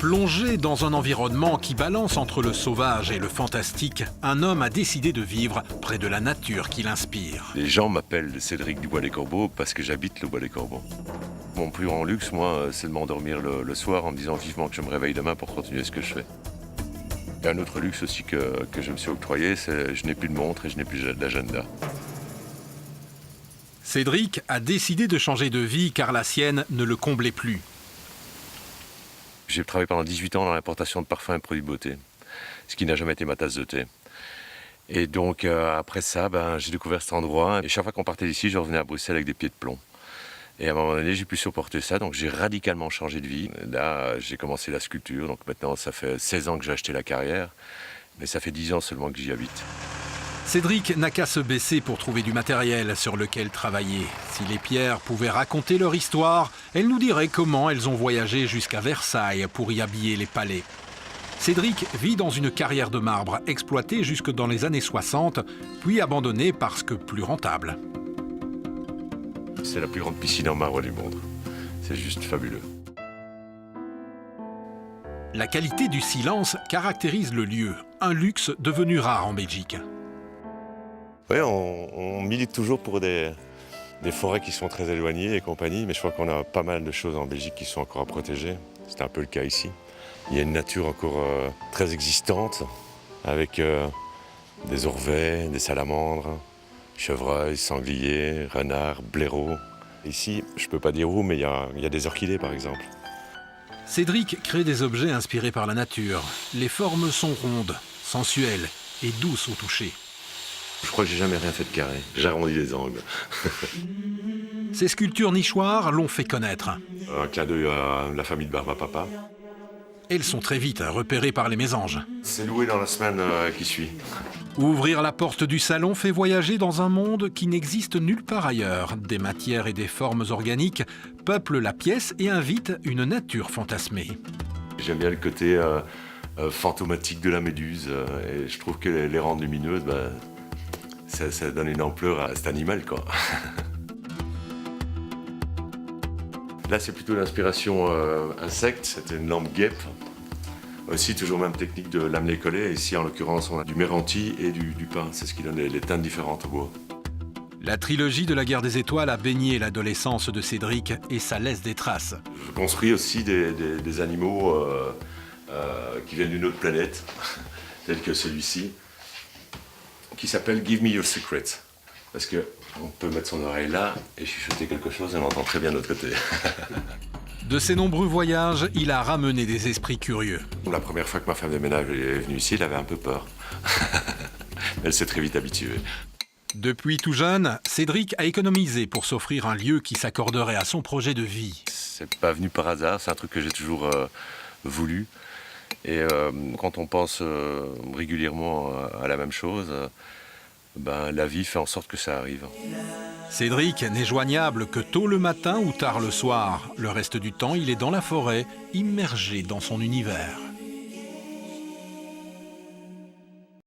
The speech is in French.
Plongé dans un environnement qui balance entre le sauvage et le fantastique, un homme a décidé de vivre près de la nature qui l'inspire. Les gens m'appellent Cédric du Bois-des-Corbeaux parce que j'habite le Bois-des-Corbeaux. Mon plus grand luxe, moi, c'est de m'endormir le soir en me disant vivement que je me réveille demain pour continuer ce que je fais. Et un autre luxe aussi que je me suis octroyé, c'est je n'ai plus de montre et je n'ai plus d'agenda. Cédric a décidé de changer de vie car la sienne ne le comblait plus. J'ai travaillé pendant 18 ans dans l'importation de parfums et produits de beauté, ce qui n'a jamais été ma tasse de thé. Et donc après ça, j'ai découvert cet endroit et chaque fois qu'on partait d'ici, je revenais à Bruxelles avec des pieds de plomb. Et à un moment donné, j'ai pu supporter ça, donc j'ai radicalement changé de vie. Là, j'ai commencé la sculpture, donc maintenant ça fait 16 ans que j'ai acheté la carrière, mais ça fait 10 ans seulement que j'y habite. Cédric n'a qu'à se baisser pour trouver du matériel sur lequel travailler. Si les pierres pouvaient raconter leur histoire, elles nous diraient comment elles ont voyagé jusqu'à Versailles pour y habiller les palais. Cédric vit dans une carrière de marbre exploitée jusque dans les années 60, puis abandonnée parce que plus rentable. C'est la plus grande piscine en marbre du monde. C'est juste fabuleux. La qualité du silence caractérise le lieu, un luxe devenu rare en Belgique. Oui, on milite toujours pour des forêts qui sont très éloignées et compagnie, mais je crois qu'on a pas mal de choses en Belgique qui sont encore à protéger. C'est un peu le cas ici. Il y a une nature encore très existante, avec des orvets, des salamandres, chevreuils, sangliers, renards, blaireaux. Ici, je ne peux pas dire où, mais il y a des orchidées par exemple. Cédric crée des objets inspirés par la nature. Les formes sont rondes, sensuelles et douces au toucher. Je crois que j'ai jamais rien fait de carré. J'arrondis les angles. Ces sculptures nichoirs l'ont fait connaître. Un clin d'œil à la famille de Barba-Papa. Elles sont très vite repérées par les mésanges. C'est loué dans la semaine qui suit. Ouvrir la porte du salon fait voyager dans un monde qui n'existe nulle part ailleurs. Des matières et des formes organiques peuplent la pièce et invitent une nature fantasmée. J'aime bien le côté fantomatique de la méduse. Et je trouve que les rangs lumineuses, ça donne une ampleur à cet animal, quoi. Là, c'est plutôt l'inspiration insecte. C'était une lampe guêpe. Aussi, toujours même technique de lamelé collé. Ici, en l'occurrence, on a du méranti et du pin. C'est ce qui donne les teintes différentes au bois. La trilogie de la Guerre des Étoiles a baigné l'adolescence de Cédric et ça laisse des traces. Je construis aussi des animaux qui viennent d'une autre planète, tels que celui-ci, qui s'appelle Give Me Your Secret. Parce qu'on peut mettre son oreille là et chuchoter quelque chose et on entend très bien de l'autre côté. De ses nombreux voyages, il a ramené des esprits curieux. La première fois que ma femme de ménage est venue ici, elle avait un peu peur. Elle s'est très vite habituée. Depuis tout jeune, Cédric a économisé pour s'offrir un lieu qui s'accorderait à son projet de vie. C'est pas venu par hasard, c'est un truc que j'ai toujours voulu. Et quand on pense régulièrement à la même chose, la vie fait en sorte que ça arrive. Cédric n'est joignable que tôt le matin ou tard le soir. Le reste du temps, il est dans la forêt, immergé dans son univers.